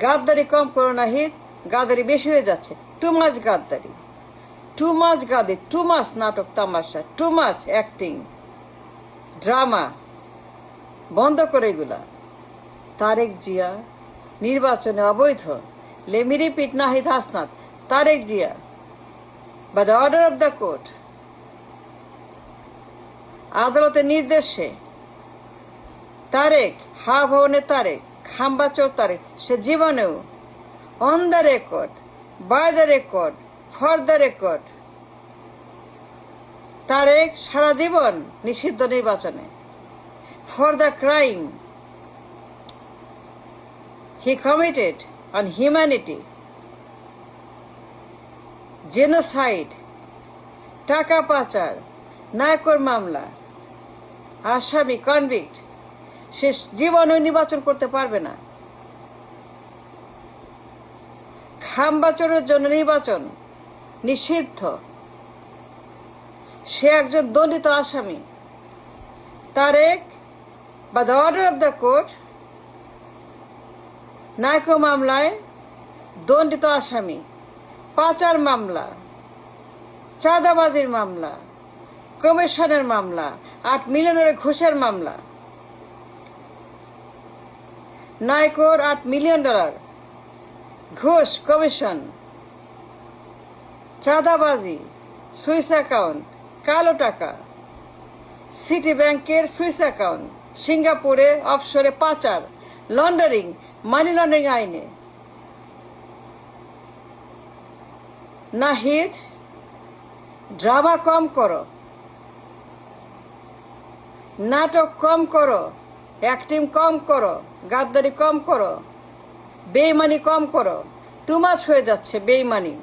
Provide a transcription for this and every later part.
গাদ্দারি কম করো নাহিদ, গাদ্দারি বেশি হয়ে যাচ্ছে। টু মাচ গাদ্দারি, টু মাচ গাদি, টু মাচ নাটক তামাশা, টু মাচ অ্যাক্টিং, ড্রামা, বন্ধ করে এগুলা। তারেক জিয়া নির্বাচনে অবৈধ, let me repeat Nahid Hasnat. Tarique Zia by the order of the court, আদালতের নির্দেশে তারেক, হা ভবনের তারেক, খাম্বাচোর তারেক, সে জীবনেও on the record, by the record, for the record, Tarique সারা জীবন নিষিদ্ধ নির্বাচনে। For the crime he committed on humanity, genocide, টাকা পাচার, নায়কর মামলা, আসামি কনভিক্ট, সে জীবনও নির্বাচন করতে পারবে না। খাম্বাচোরের জন্য নির্বাচন নিষিদ্ধ। সে একজন দণ্ডিত আসামি। তারেক বা the order of the court Niko মামলায় দণ্ডিত আসামি, পাচার মামলা, চাঁদাবাজির মামলা, কমিশনের মামলা, 8 মিলিয়নের ঘুষের মামলা, নায়কোর $8 মিলিয়ন ঘুষ, কমিশন, চাঁদাবাজি, সুইস অ্যাকাউন্ট, কালো টাকা, সিটি ব্যাংকের সুইস অ্যাকাউন্ট, সিঙ্গাপুরে অফশোরে পাচার, লন্ডারিং, মানি লন্ডারিং আইনে। নাহিদ, ড্রামা কম করো, নাটক কম করো, অ্যাক্টিং কম করো, গাদ্দারি কম করো, বেইমানি কম করো। টু মাচ হয়ে যাচ্ছে বেইমানি।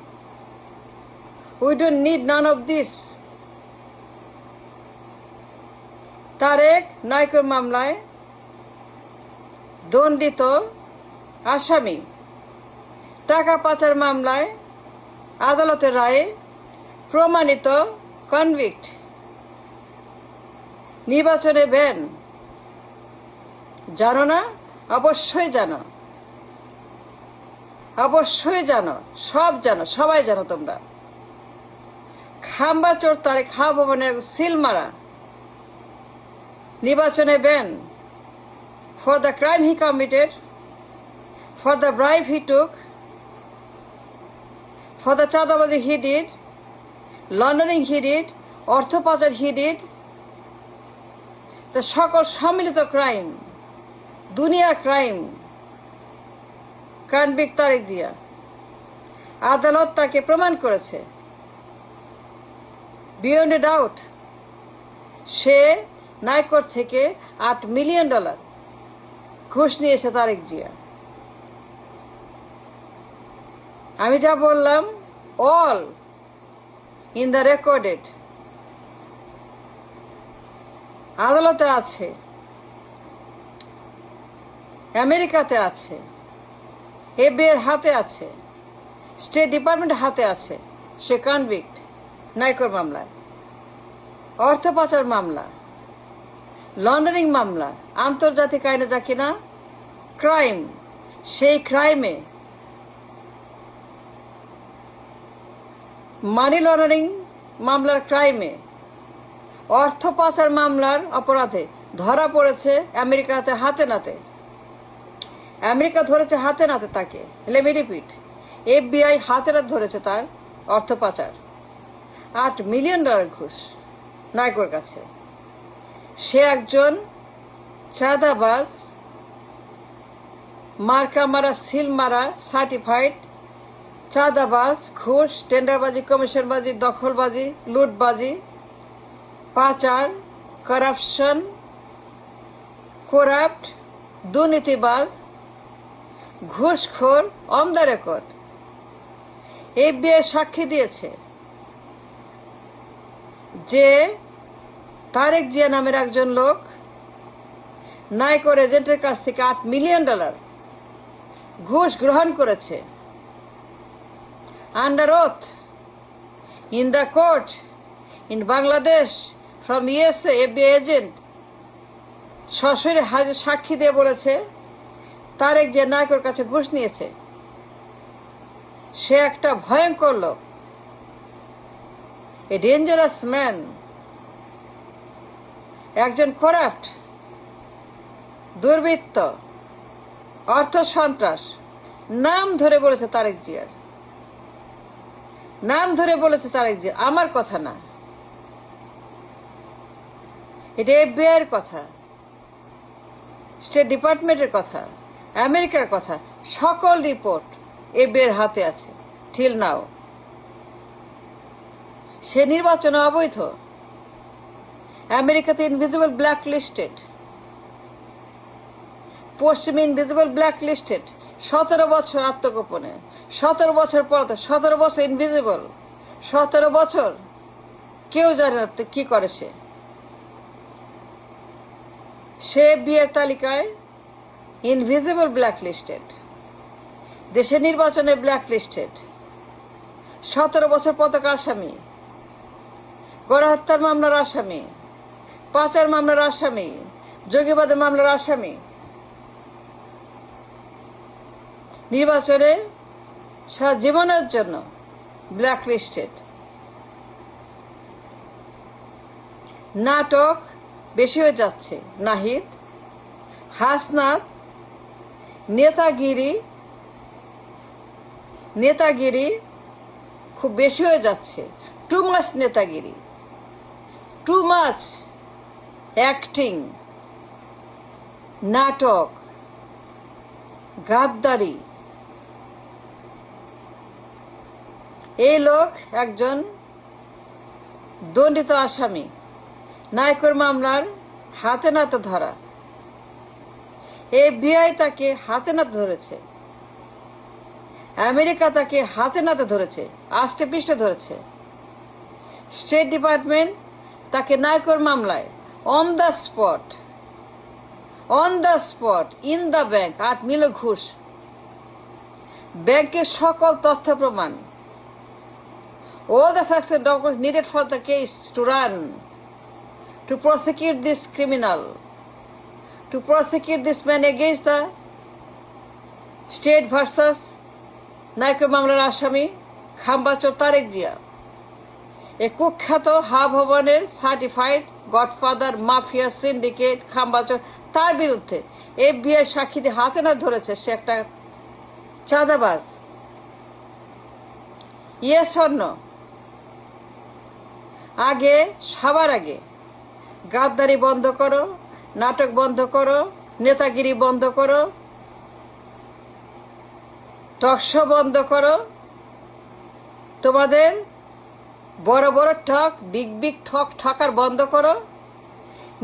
We don't need none of this. Tarique নায়কের মামলায় দণ্ডিত আসামি, টাকা পাচার মামলায় আদালতের রায়ে প্রমাণিত কনভিক্ট, নির্বাচনে ব্যান। জানো না? অবশ্যই জানো, অবশ্যই জানো, সব জানো, সবাই জানো তোমরা। খাম্বাচোর তারেক হা ভবনের সিল মারা, নির্বাচনে ban. For the crime he committed, for the bribe he took, for the চাঁদাবাজি he did, laundering he did, অর্থ পাচার হি ডিড, সকল সম্মিলিত ক্রাইম, দুনিয়ার ক্রাইম, কনভিক্ট তারেক জিয়া। আদালত তাকে প্রমাণ করেছে বিয়ন্ড এ ডাউট সে নায়কর থেকে $8 মিলিয়ন ঘুষ নিয়েছে তারেক জিয়া। আমি যা বললাম অল ইন দ্য রেকর্ডেড, আদালতে আছে, আমেরিকাতে আছে, এফবিআইয়ের হাতে আছে, স্টেট ডিপার্টমেন্টের হাতে আছে। সে কনভিক্ট নায়কর মামলায়, অর্থ পাচার মামলা, লন্ডারিং মামলা, আন্তর্জাতিক আইনে যা কিনা ক্রাইম, সেই ক্রাইমে মানি লন্ডারিং মামলার ক্রাইমে, অর্থ পাচার মামলার অপরাধে ধরা পড়েছে আমেরিকাতে হাতে নাতে। আমেরিকা ধরেছে হাতে নাতে তাকে, লেমি রিপিট, এফবিআই হাতে নাতে ধরেছে তার অর্থ পাচার, $8 মিলিয়ন ঘুষ নায়কর কাছে। সে একজন চাঁদাবাজ, মার্কা মারা, সিল মারা, সার্টিফাইড চাঁদাবাজ, ঘুষ, টেন্ডারবাজি, কমিশনবাজি, দখলবাজি, লুটবাজি, পাচার, করাপশন, করাপ্ট, দুর্নীতিবাজ, ঘুষখোর, অন দ্য রেকর্ড। এফবিআই সাক্ষী দিয়েছে যে তারেক জিয়া নামের একজন লোক নায়কর এজেন্টের কাছ থেকে $8 মিলিয়ন ঘুষ গ্রহণ করেছে। Under oath in the court in Bangladesh from USA, FBI agent সরাসরি হাজির সাক্ষী দিয়ে বলেছে তারেক যে নায়কের কাছে ঘুষ নিয়েছে, সে একটা ভয়ঙ্কর লোক, এ ডেঞ্জারাস ম্যান, একজন করাপ্ট, দুর্বৃত্ত, অর্থ সন্ত্রাস। নাম ধরে বলেছে তারেক জিয়ার, নাম ধরে বলেছে তারেক জিয়া, আমার কথা না, এটা FBI এর কথা, স্টেট ডিপার্টমেন্টের কথা, আমেরিকার কথা। সকল রিপোর্ট FBI এর হাতে আছে ঠিক নাও। সে নির্বাচন অবৈধ, আমেরিকাতে ইনভিজিবল ব্ল্যাক লিস্টেড, পশ্চিমে ইনভিজিবল ব্ল্যাক লিস্টেড। 17 বছর আত্মগোপনে, 17 বছর পর, 17 বছর ইনভিজিবল, 17 বছর কেউ জানে না কি করে সে। বিয়ের তালিকায় ইনভিজিবল ব্ল্যাক লিস্টেড, দেশের নির্বাচনে ব্ল্যাক লিস্টেড, 17 বছর পতাকা আসামি, গণহত্যার মামলার আসামি, পাচার মামলার আসামি, জঙ্গিবাদের মামলার আসামি। নির্বাচনে সারা জীবনের জন্য ব্ল্যাক লিস্টেড। নাটক বেশি হয়ে যাচ্ছে নাহিদ, হাসনাত, নেতাগিরি খুব বেশি হয়ে যাচ্ছে। টু মাচ নেতাগিরি, টু মাচ অ্যাক্টিং, নাটক, গাদ্দারি। এই লোক একজন দণ্ডিত আসামি, নায়কের মামলার হাতে নাতে ধরা। FBI তাকে হাতে নাতে ধরেছে, আমেরিকা তাকে হাতে নাতে ধরেছে, আষ্টে পৃষ্ঠে ধরেছে। স্টেট ডিপার্টমেন্ট তাকে নায়কের মামলায় on the spot in the bank 8 million ঘুষ, ব্যাংকের সকল তথ্য প্রমাণ, all the facts and documents needed for the case to run, to prosecute this criminal, to prosecute this man against the state versus নায়কের মামলার আসামি খাম্বাচোর তারেক জিয়া। এ কুখ্যাত হা ভবনের সার্টিফাইড গডফাদার মাফিয়া সিন্ডিকেট খাম্বাচোর, তার বিরুদ্ধে FBI সাক্ষীদের হাতে না ধরেছে সে একটা চাঁদাবাজ। Yes or no? আগে, সবার আগে গাদ্দারি বন্ধ করো, নাটক বন্ধ করো, নেতাগিরি বন্ধ করো, টকশো বন্ধ করো, তোমাদের বড় বড় ঠক, বিগ ঠকার বন্ধ করো,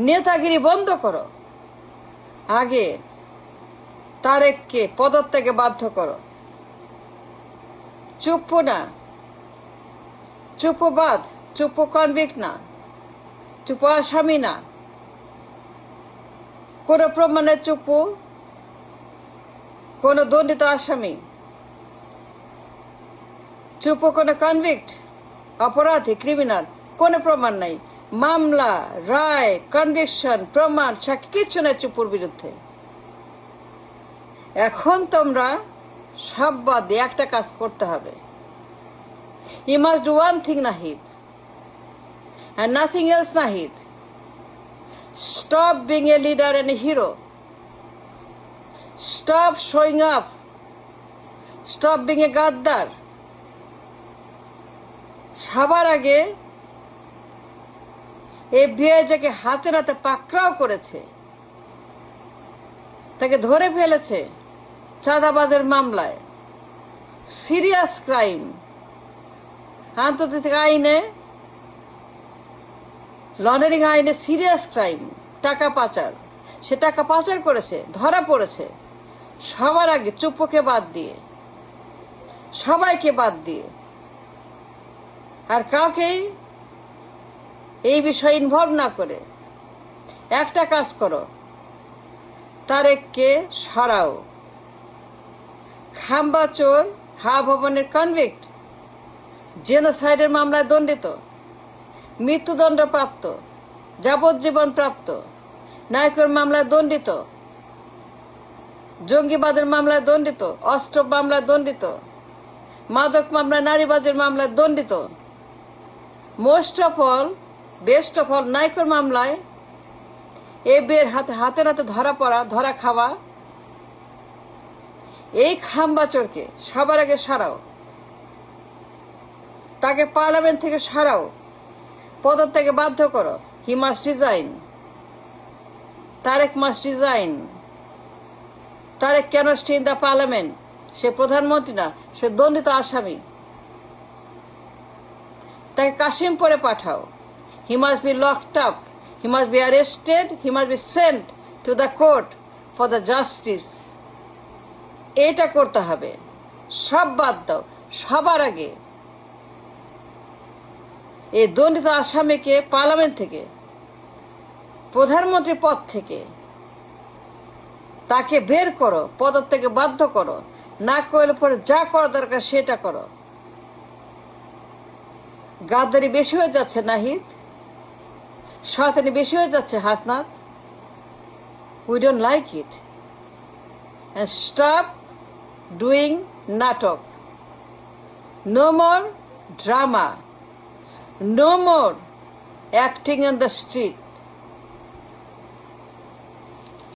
নেতাগিরি বন্ধ করো। আগে তারেককে পদত্যাগে বাধ্য করো। চুপ্পু না, চুপ্পুবাদ, চুপ্পু কনভিক্ট না, চুপ্পু আসামি না, কোন প্রমাণে চুপ্পু কোন দণ্ডিত আসামি, চুপ্পু কোন কনভিক্ট, অপরাধী, ক্রিমিনাল, কোন প্রমাণ নাই। মামলা, রায়, কনভিকশন, প্রমাণ, সাক্ষী কিচ্ছু নাই চুপ্পুর বিরুদ্ধে। এখন তোমরা সব বাদ দিয়ে একটা কাজ করতে হবে। You must do one thing, Nahid, and nothing else, Nahid. Stop being a leader and a hero. Stop showing up. Stop being a gaddar. সবার আগে FBI যাকে হাতে নাতে পাকড়াও করেছে, তাকে ধরে ফেলেছে চাঁদাবাজের মামলায়, সিরিয়াস ক্রাইম, আন্তর্জাতিক আইনে, লন্ডারিং আইনে সিরিয়াস ক্রাইম, টাকা পাচার। সে টাকা পাচার করেছে, ধরা পড়েছে। সবার আগে চুপ্পুকে বাদ দিয়ে, সবাইকে বাদ দিয়ে, আর কাউকেই এই বিষয়ে ইনভলভ না করে একটা কাজ করো, তারেককে সরাও। খাম্বাচোর হা ভবনের কনভিক্ট, জেনোসাইডের মামলায় দণ্ডিত, মৃত্যুদণ্ড প্রাপ্ত, যাবজ্জীবন প্রাপ্ত, নায়কের মামলায় দণ্ডিত, জঙ্গিবাদের মামলায় দণ্ডিত, অস্ত্র মামলায় দণ্ডিত, মাদক মামলায়, নারীবাজের মামলায় দণ্ডিত, বেস্ট অফ অল নাইকোর মামলায় এবির হাতে নাতে ধরা পড়া, ধরা খাওয়া। এই খাম্বাচোরকে সবার আগে সরাও, তাকে পার্লামেন্ট থেকে সরাও, পদত্যাগে বাধ্য করো। He must resign. Tarek must resign. Tarek কেন স্টে ইন দ্য পার্লামেন্ট? সে প্রধানমন্ত্রী না, সে দণ্ডিত আসামি। তাকে কাশিমপুরে পাঠাও। He must be locked up, he must be arrested, he must be sent to the court for the justice. এটা করতে হবে। সব বাদ দাও, সবার আগে এই দণ্ডিত আসামিকে পার্লামেন্ট থেকে, প্রধানমন্ত্রী পদ থেকে তাকে বের করো, পদত্যাগে বাধ্য করো। না করলে পরে যা করা দরকার সেটা করো। গাদ্দারি বেশি হয়ে যাচ্ছে নাহিদ, শয়তানি বেশি হয়ে যাচ্ছে Hasnat. We don't like it. And stop doing natok. No more drama. No more acting on the street.